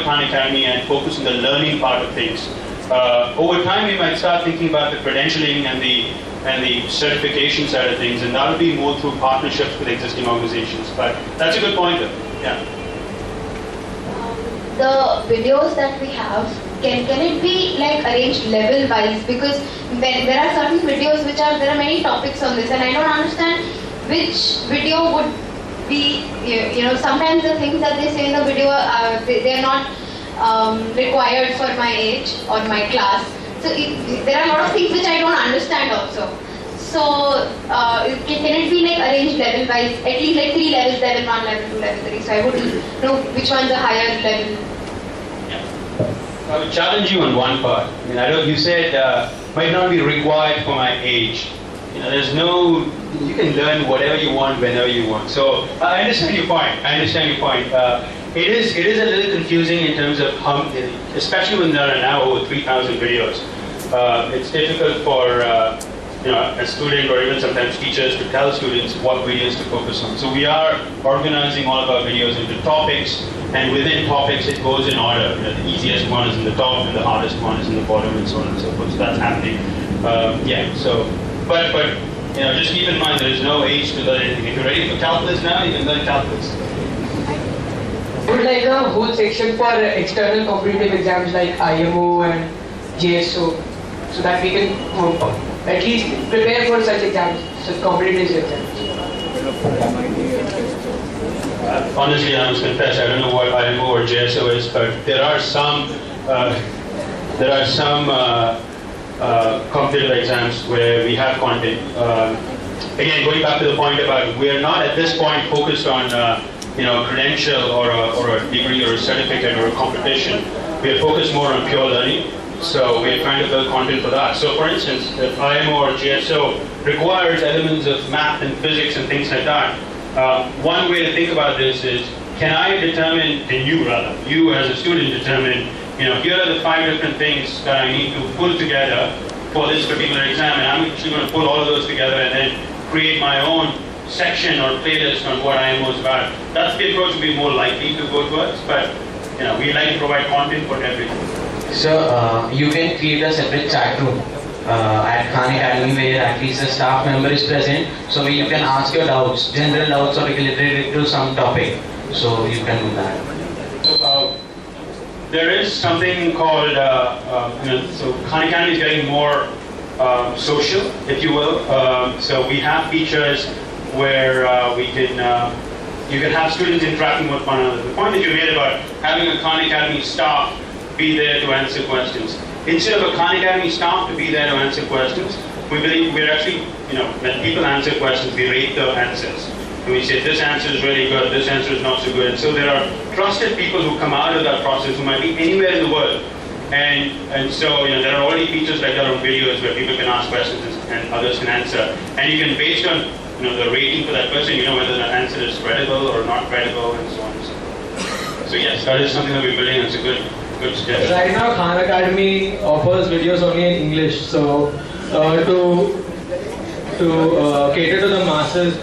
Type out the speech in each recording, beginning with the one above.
Khan Academy and focus on the learning part of things. Over time, we might start thinking about the credentialing and the certification side of things, and that will be more through partnerships with existing organizations. But that's a good pointer. Yeah. The videos that we have, can it be like arranged level wise? Because when there are certain videos there are many topics on this, and I don't understand which video would be, sometimes the things that they say in the video they're not required for my age or my class. So there are a lot of things which I don't understand also. So can it be like arranged level wise, at least like 3 levels, level 1, level 2, level 3, so I would know which one's the higher level. Yeah. I would challenge you on one part. I mean, you said might not be required for my age. There's no, you can learn whatever you want, whenever you want. So I understand your point. It is a little confusing in terms of how, especially when there are now over 3,000 videos. It's difficult for a student or even sometimes teachers to tell students what videos to focus on. So we are organizing all of our videos into topics, and within topics it goes in order. The easiest one is in the top, and the hardest one is in the bottom, and so on and so forth. So that's happening. But just keep in mind there is no age to learn anything. If you're ready for calculus now, you can learn calculus. I would like a whole section for external competitive exams like IMO and JSO, so that we can at least prepare for such exams, such competitive exams. Honestly, I must confess, I don't know what IMO or JSO is, but there are some competitive exams where we have content. Again, going back to the point about we are not at this point focused on a credential or a degree or a certificate or a competition. We are focused more on pure learning. So we are trying to build content for that. So for instance, if IMO or GSO requires elements of math and physics and things like that, one way to think about this is, can you as a student determine, here are the 5 different things that I need to pull together for this particular exam, and I'm actually going to pull all of those together and then create my own section or playlist on what IMO is about. That's the approach we'd be more likely to go towards, but we like to provide content for everything. So you can create a separate chat room at Khan Academy where at least a staff member is present, so where you can ask your doubts, general doubts or related to some topic. So you can do that. There is something called, so Khan Academy is getting more social, if you will. So we have features where you can have students interacting with one another. The point that you made about having a Khan Academy staff be there to answer questions. Instead of a Khan Academy staff to be there to answer questions, we believe we're actually, when people answer questions, we rate the answers. And we say, this answer is really good, this answer is not so good. And so there are trusted people who come out of that process who might be anywhere in the world. And so there are already features like that on videos where people can ask questions and others can answer. And you can, based on the rating for that person, whether the answer is credible or not credible, and so on and so forth. So yes, that is something that we're building. It's a good suggestion. Right now, Khan Academy offers videos only in English. So to cater to the masses,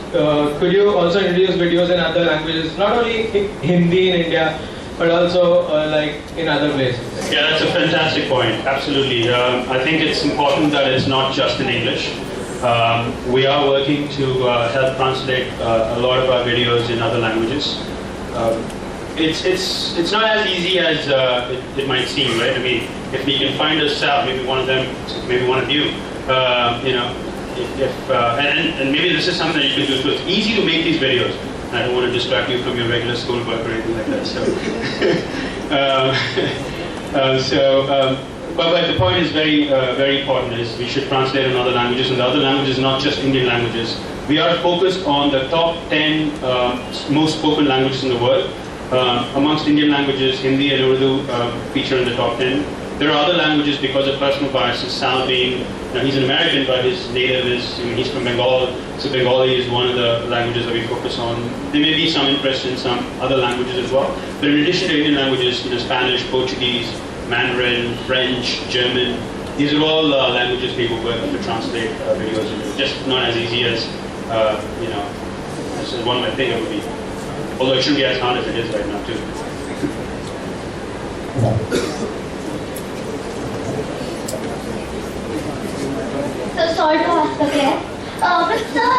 could you also introduce videos in other languages, not only Hindi in India, but also like in other places? Yeah, that's a fantastic point. Absolutely. I think it's important that it's not just in English. We are working to help translate a lot of our videos in other languages. It's not as easy as it might seem, right? I mean, if we can find a cell, maybe one of them, maybe one of you, and maybe this is something that you can do. So it's easy to make these videos. I don't want to distract you from your regular schoolwork or anything like that. But the point is very important. Is we should translate in other languages, and the other languages, not just Indian languages. We are focused on the top 10 most spoken languages in the world. Amongst Indian languages, Hindi and Urdu feature in the top 10. There are other languages because of personal biases. Sal being, he's an American, but his native is, he's from Bengal, so Bengali is one of the languages that we focus on. There may be some interest in some other languages as well. But in addition to Indian languages, Spanish, Portuguese, Mandarin, French, German, these are all languages people work to translate videos into. Just not as easy as, as one might think it would be. Although it shouldn't be as hard as it is right now too. So sorry to ask again. But sir,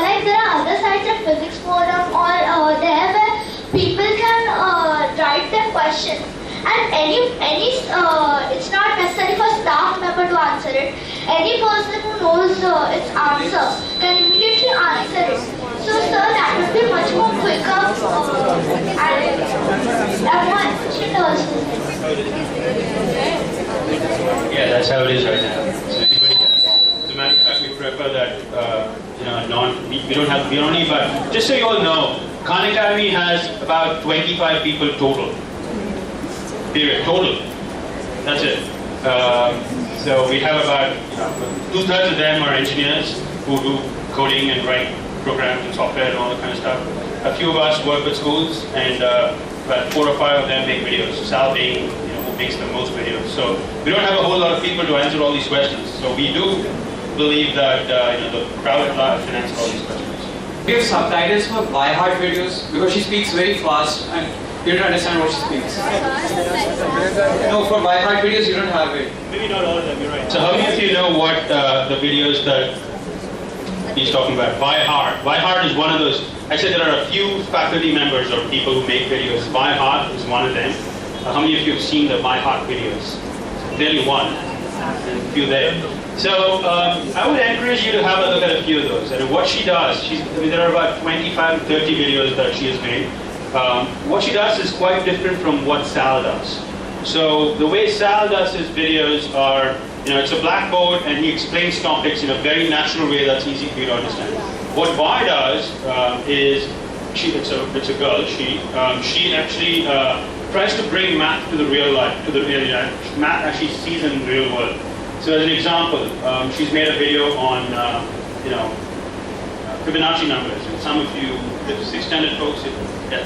like there are other sites like physics forum or there where people can write their questions, and it's not necessary for staff member to answer it. Any person who knows its answer can immediately answer it. So sir, that would be much more quicker and more efficient also. Yeah, that's how it is right now. So anybody can. As a matter of fact, we prefer that, we only, but just so you all know, Khan Academy has about 25 people total. Period. Total. That's it. So we have about, 2/3 of them are engineers who do coding and write programs and software and all that kind of stuff. A few of us work with schools, and about 4 or 5 of them make videos. Sal being, who makes the most videos. So we don't have a whole lot of people to answer all these questions. So we do believe that the crowd at large can answer all these questions. We have subtitles for by heart videos because she speaks very fast and you don't understand what she speaks. No, for by heart videos you don't have it. Maybe not all of them, you're right. So how many of you know what the videos that he's talking about? By heart. By heart is one of those. I said there are a few faculty members or people who make videos. By heart is one of them. How many of you have seen the by heart videos? Clearly one. And a few there. So I would encourage you to have a look at a few of those. And what she does, there are about 25 to 30 videos that she has made. What she does is quite different from what Sal does. So the way Sal does his videos are, it's a blackboard and he explains topics in a very natural way that's easy for you to understand. What Vi does is, it's a girl, she actually tries to bring math to the real life, math actually sees in the real world. So as an example, she's made a video on, Fibonacci numbers. And some of you, the 6th standard folks,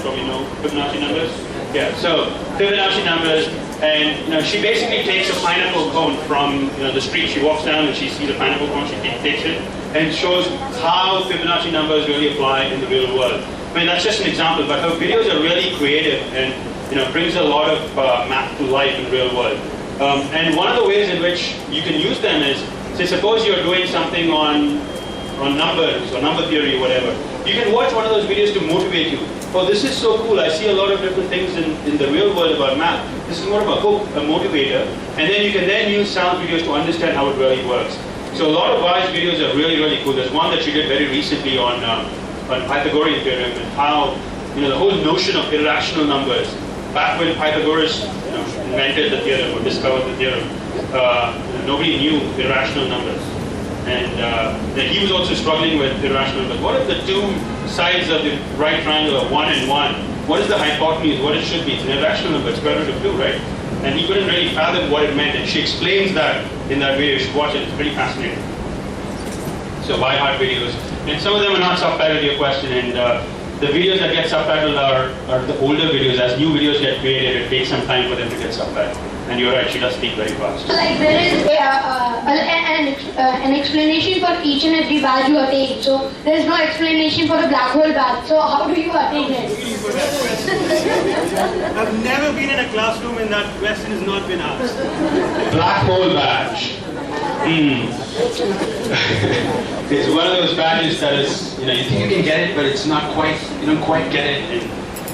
probably know Fibonacci numbers. Yeah, so Fibonacci numbers, and she basically takes a pineapple cone from the street. She walks down and she sees a pineapple cone, she takes it, and shows how Fibonacci numbers really apply in the real world. I mean, that's just an example, but her videos are really creative and brings a lot of math to life in the real world. And one of the ways in which you can use them is, say, suppose you're doing something on numbers or number theory or whatever. You can watch one of those videos to motivate you. Oh, this is so cool. I see a lot of different things in the real world about math. This is more of a hook, a motivator. And then you can then use sound videos to understand how it really works. So a lot of Vi's videos are really, really cool. There's one that she did very recently on Pythagorean theorem and how, the whole notion of irrational numbers. Back when Pythagoras invented the theorem or discovered the theorem, nobody knew irrational numbers. And he was also struggling with irrational numbers. What if the two sides of the right triangle are 1 and 1? What is the hypotenuse? What it should be? It's an irrational number. It's square root of 2, right? And he couldn't really fathom what it meant. And she explains that in that video. You should watch it. It's pretty fascinating. So by heart videos. And some of them are not subtitled to your question. And the videos that get subtitled are the older videos. As new videos get created, it takes some time for them to get subtitled. And you're right, she does speak very fast. Like there is an explanation for each and every badge you attain. So there is no explanation for the black hole badge. So how do you attain it? I've never been in a classroom and that question has not been asked. Black hole badge. It's one of those badges that is, you think you can get it, but it's not quite, you don't quite get it.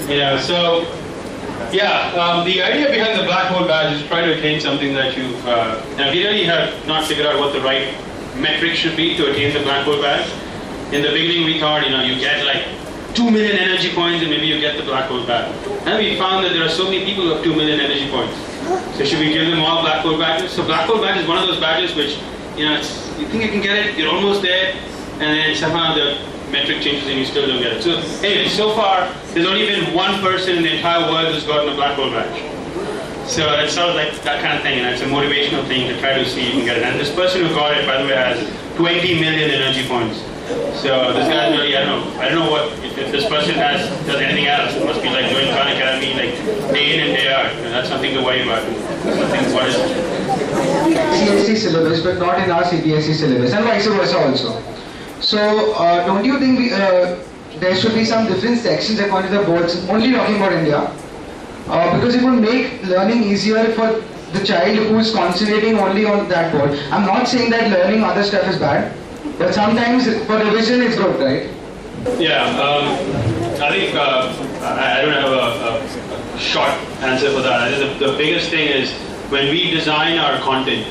And, so, yeah, the idea behind the black hole badge is try to attain something that you've, now we really have not figured out what the right metric should be to attain the black hole badge. In the beginning we thought, you get like 2 million energy points and maybe you get the black hole badge. And we found that there are so many people who have 2 million energy points. So should we give them all black hole badges? So black hole badge is one of those badges which, you think you can get it, you're almost there, and then somehow the metric changes and you still don't get it. So anyway, so far, there's only been one person in the entire world who's gotten a black hole badge. So it sounds like that kind of thing, it's a motivational thing to try to see if you can get it. And this person who got it, by the way, has 20 million energy points. So this guy really, I don't know what, if this person does anything else, it must be like doing Khan Academy like day in and day out. That's something to worry about. What is it? CSE syllabus, but not in our CBSE syllabus, and vice versa also. So, don't you think there should be some different sections according to the boards, only talking about India, because it will make learning easier for the child who is concentrating only on that board. I'm not saying that learning other stuff is bad, but sometimes for revision it's good, right? Yeah, I think I don't have a short answer for that. I think the biggest thing is when we design our content,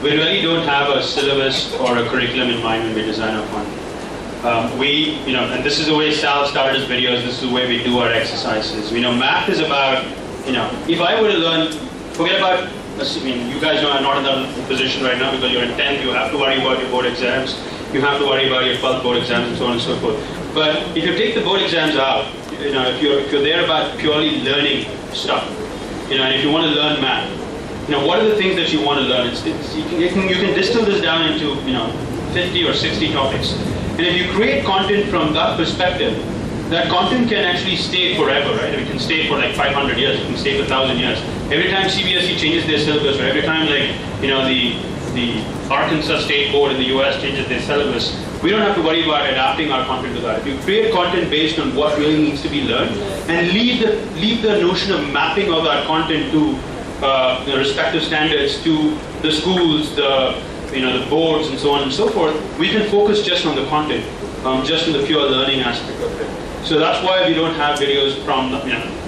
we really don't have a syllabus or a curriculum in mind when we design our content. And this is the way Sal started his videos, this is the way we do our exercises. Math is about, if I were to learn, forget about, you guys know I'm not in that position right now because you're in 10th, you have to worry about your board exams, you have to worry about your 12th board exams and so on and so forth. But if you take the board exams out, if you're there about purely learning stuff, and if you want to learn math, what are the things that you want to learn? You can distill this down into 50 or 60 topics. And if you create content from that perspective, that content can actually stay forever, right? It can stay for like 500 years, it can stay for 1,000 years. Every time CBSE changes their syllabus, or every time the Arkansas State Board in the US changes their syllabus, we don't have to worry about adapting our content to that. If you create content based on what really needs to be learned, and leave the notion of mapping of that content to the respective standards, to the schools, the boards and so on and so forth, we can focus just on the content, just on the pure learning aspect of it. So that's why we don't have videos from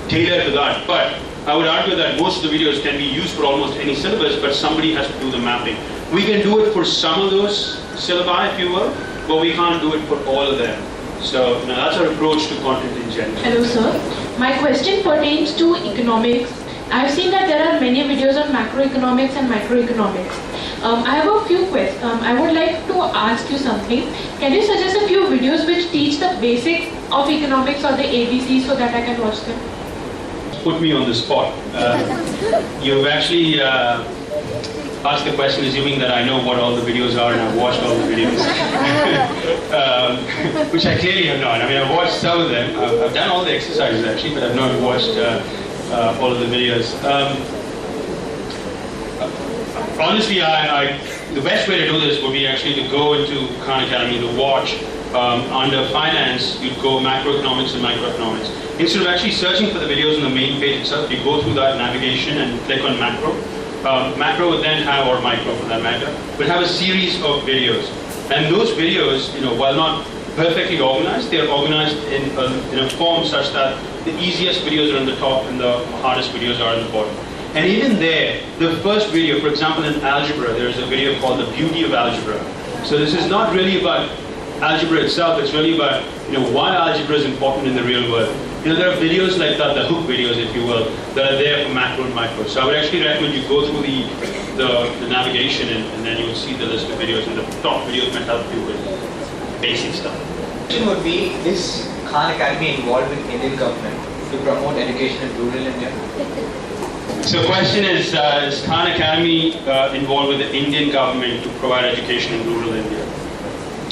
tailored to that. But I would argue that most of the videos can be used for almost any syllabus, but somebody has to do the mapping. We can do it for some of those syllabi, if you will, but we can't do it for all of them. So that's our approach to content in general. Hello sir, my question pertains to economics. I've seen that there are many videos on macroeconomics and microeconomics. I have a few questions. I would like to ask you something. Can you suggest a few videos which teach the basics of economics or the ABC so that I can watch them? Put me on the spot. You've actually asked the question assuming that I know what all the videos are and I've watched all the videos. Which I clearly have not. I've watched some of them. I've done all the exercises actually, but I've not watched all of the videos. Honestly, the best way to do this would be actually to go into Khan Academy to watch under finance, you'd go macroeconomics and microeconomics. Instead of actually searching for the videos on the main page itself, you go through that navigation and click on macro. Macro would then have, or micro for that matter, would have a series of videos. And those videos, while not perfectly organized, they are organized in a form such that the easiest videos are on the top and the hardest videos are on the bottom. And even there, the first video, for example in algebra, there is a video called The Beauty of Algebra. So this is not really about algebra itself, it's really about why algebra is important in the real world. There are videos like that, the hook videos if you will, that are there for macro and micro. So I would actually recommend you go through the navigation and then you will see the list of videos, and the top videos might help you with basic stuff. The question would be, is Khan Academy involved with Indian government to promote education in rural India? So the question is Khan Academy involved with the Indian government to provide education in rural India?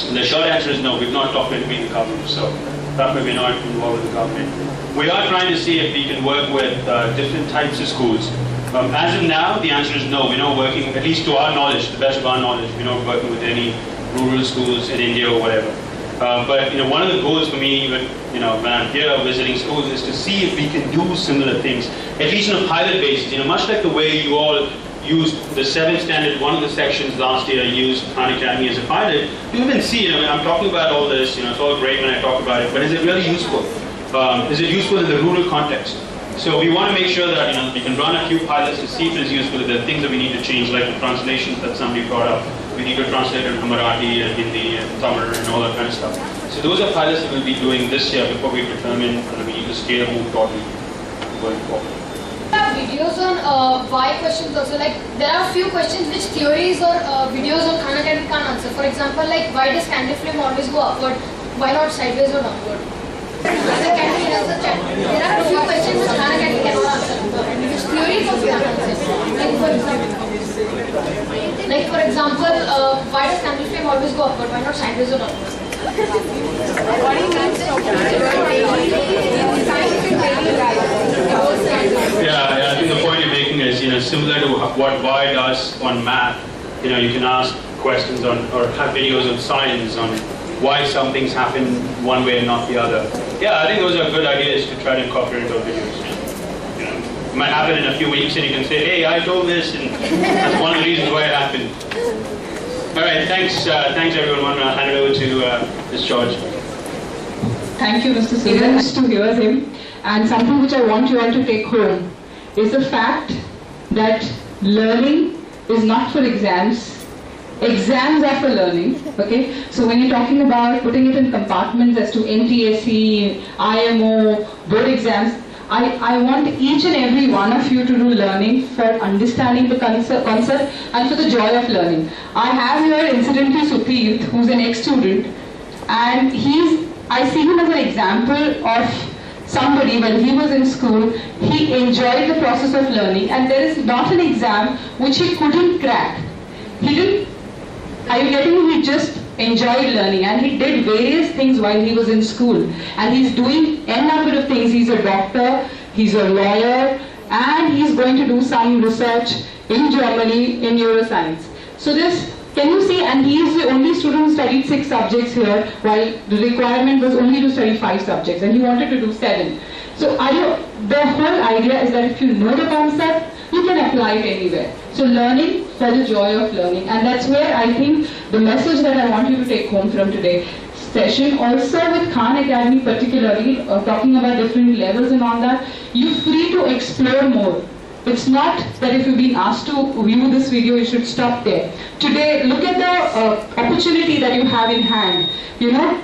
And the short answer is no, we've not talked to the government, so that way we're not involved with the government. We are trying to see if we can work with different types of schools. As of now, the answer is no, we're not working, at least to our knowledge, the best of our knowledge, we're not working with any rural schools in India or whatever. But one of the goals for me, when I'm here visiting schools, is to see if we can do similar things, at least on a pilot basis. Much like the way you all used the 7th standard, one of the sections last year used Khan Academy as a pilot. You even see, I'm talking about all this, it's all great when I talk about it, but is it really useful? Is it useful in the rural context? So we want to make sure that we can run a few pilots to see if it is useful. If there are things that we need to change, like the translations that somebody brought up. We need to translate it to Marathi and Hindi and Tamil and all that kind of stuff. So those are pilots that we'll be doing this year before we determine whether we need to scale or move totally going forward. Videos on why questions also, like there are a few questions which theories or videos on Khan Academy can't answer. For example, like why does candle flame always go upward? Why not sideways or downward? There are a few questions which Khan Academy cannot answer, which theories also can't answer. Like for example, why does candle flame always go upward? Why not sideways or downward? Yeah, I think the point you're making is, similar to what why does on math. You can ask questions on, or have videos on science on why some things happen one way and not the other. Yeah, I think those are good ideas to try to incorporate into our videos. It might happen in a few weeks and you can say, hey, I told this, and that's one of the reasons why it happened. All right, thanks everyone. I'm going to hand it over to Ms. George. Thank you, Mr. Sundar. Nice to hear him. And something which I want you all to take home is the fact that learning is not for exams. Exams are for learning, okay? So when you're talking about putting it in compartments as to NTSE, IMO, board exams, I want each and every one of you to do learning for understanding the concept and for the joy of learning. I have here incidentally Sutheert, who's an ex-student, and I see him as an example of somebody when he was in school, he enjoyed the process of learning, and there is not an exam which he couldn't crack. Are you getting me? He just enjoyed learning, and he did various things while he was in school, and he's doing n number of things. He's a doctor, he's a lawyer, and he's going to do some research in Germany in neuroscience. So can you see, and he is the only student who studied 6 subjects here, while the requirement was only to study 5 subjects, and he wanted to do 7. So the whole idea is that if you know the concept, you can apply it anywhere. So learning for the joy of learning, and that's where I think the message that I want you to take home from today's session, also with Khan Academy particularly, talking about different levels and all that, you're free to explore more. It's not that if you've been asked to view this video, you should stop there. Today, look at the opportunity that you have in hand. You know,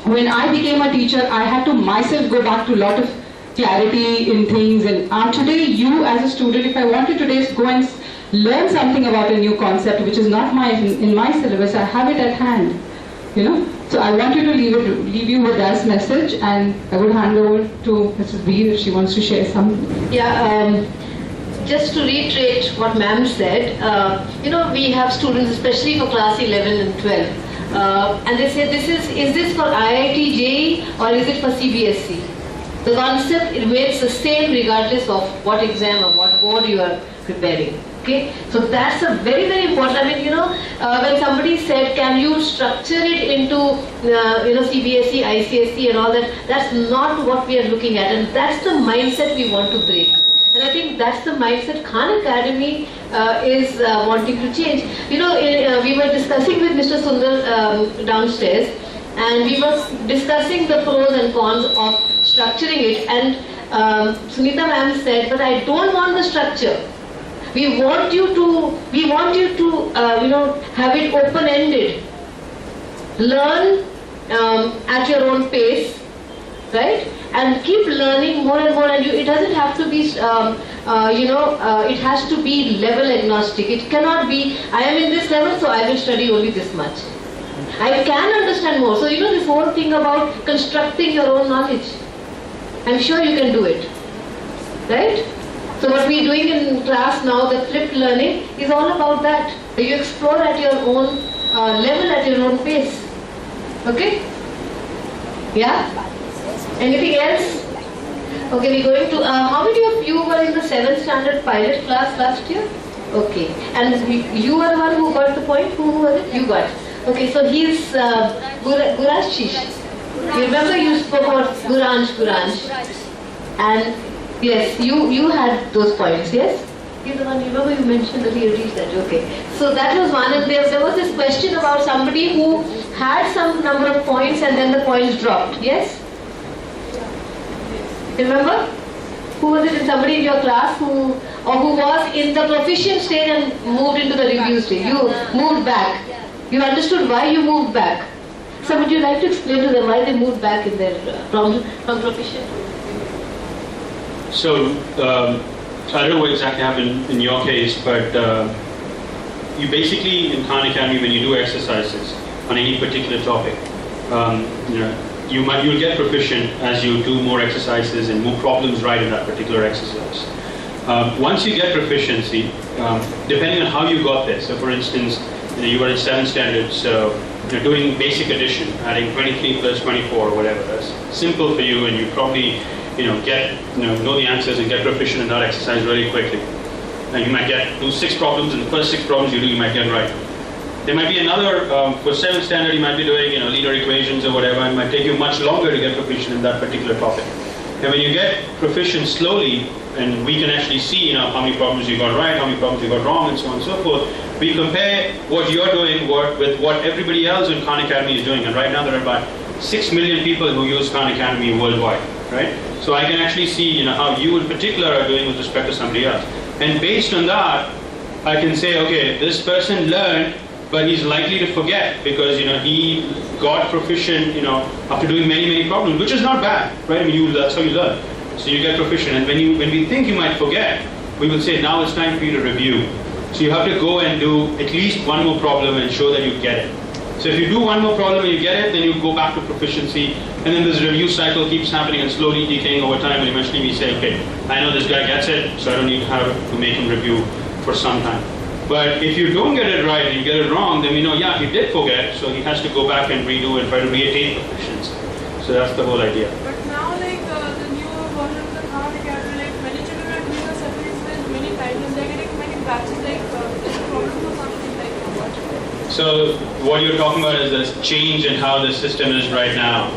when I became a teacher, I had to myself go back to a lot of clarity in things, and today you as a student, if I wanted today to go and learn something about a new concept which is not in my syllabus, I have it at hand, you know. So I want you to leave you with that message, and I would hand over to Mrs. B if she wants to share something. Yeah, just to reiterate what ma'am said, you know, we have students, especially for class 11 and 12, and they say, is this for IIT JEE or is it for CBSE? The concept remains the same regardless of what exam or what board you are preparing. Okay, so that's a very, very important. I mean, you know, when somebody said, can you structure it into, you know, CBSE, ICSE and all that, that's not what we are looking at, and that's the mindset we want to break. And I think that's the mindset Khan Academy is wanting to change. You know, we were discussing with Mr. Sundar downstairs, and we were discussing the pros and cons of structuring it, and Sunita ma'am said, but I don't want the structure. We want you to you know, have it open-ended. Learn at your own pace, right? And keep learning more and more. And it doesn't have to be, you know, it has to be level agnostic. It cannot be, I am in this level, so I will study only this much. I can understand more. So, you know, this whole thing about constructing your own knowledge, I'm sure you can do it, right? So what we are doing in class now, the flipped learning, is all about that. You explore at your own level, at your own pace. Okay? Yeah? Anything else? Okay, we're going to, how many of you were in the 7th standard pilot class last year? Okay. And you were the one who got the point? Who was it? You got. Okay, so he's Gurashish. You remember you spoke about Guranj. And yes, you had those points, yes? You're the one, you remember you mentioned that he reached that, okay. So that was one, and there was this question about somebody who had some number of points and then the points dropped, yes? Remember? Who was it? Somebody in your class who was in the proficient stage and moved into the review stage. You moved back. You understood why you moved back. So would you like to explain to them why they moved back in their from proficient? So, I don't know what exactly happened in your case, but you basically, in Khan Academy, when you do exercises on any particular topic, you know, you'll get proficient as you do more exercises and more problems right in that particular exercise. Once you get proficiency, depending on how you got there, so for instance, you were in 7th standard, so you're doing basic addition, adding 23 plus 24 or whatever. That's simple for you, and you probably know the answers and get proficient in that exercise really quickly. And you might do 6 problems, and the first 6 problems you do, you might get right. There might be another, for 7th standard, you might be doing linear equations or whatever. It might take you much longer to get proficient in that particular topic. And when you get proficient slowly, and we can actually see, how many problems you got right, how many problems you got wrong, and so on and so forth. We compare what you're doing with what everybody else in Khan Academy is doing, and right now there are about 6 million people who use Khan Academy worldwide, right? So I can actually see, how you in particular are doing with respect to somebody else. And based on that, I can say, okay, this person learned, but he's likely to forget because, he got proficient, after doing many, many problems, which is not bad, right? I mean, that's how you learn. So you get proficient. And when we think you might forget, we will say, now it's time for you to review. So you have to go and do at least one more problem and show that you get it. So if you do one more problem and you get it, then you go back to proficiency, and then this review cycle keeps happening and slowly decaying over time, and eventually we say, okay, I know this guy gets it, so I don't need to have to make him review for some time. But if you don't get it right and you get it wrong, then we know, yeah, he did forget, so he has to go back and redo and try to reattain proficiency. So that's the whole idea. But now, the new version of the Khan Academy, many children are doing the separate many times and they're getting many batches, there's a problem or something like that. So what you're talking about is this change in how the system is right now.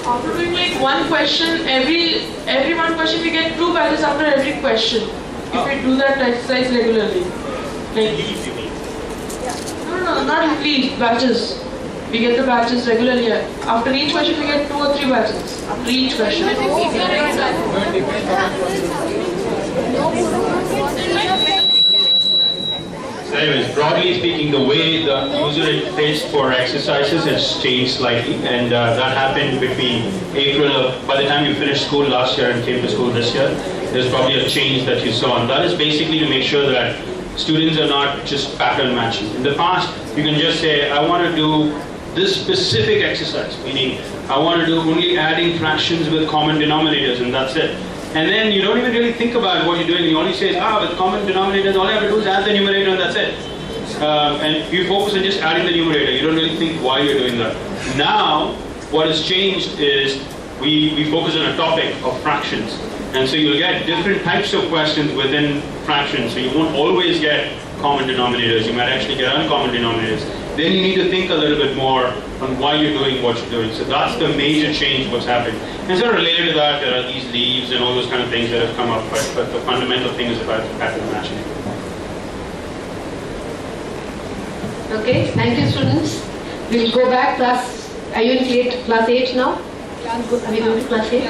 After doing one question, every one question we get 2 batches after every question. If we do that exercise regularly. Leave, you mean? No, not leave, batches. We get the batches regularly. After each question we get 2 or 3 batches. After each question. So anyways, broadly speaking, the way the user interface for exercises has changed slightly, and that happened between by the time you finished school last year and came to school this year, there's probably a change that you saw, and that is basically to make sure that students are not just pattern matching. In the past, you can just say, I want to do this specific exercise, meaning I want to do only adding fractions with common denominators, and that's it. And then you don't even really think about what you're doing. You only say, with common denominators, all I have to do is add the numerator and that's it. And you focus on just adding the numerator. You don't really think why you're doing that. Now, what has changed is we focus on a topic of fractions. And so you'll get different types of questions within fractions. So you won't always get common denominators. You might actually get uncommon denominators. Then you need to think a little bit more on why you're doing what you're doing. So that's the major change what's happened. And so related to that, there are these leaves and all those kind of things that have come up, but the fundamental thing is about pattern matching. Okay, thank you students. We'll go back class, are you in class 8 now? Are we going to class 8?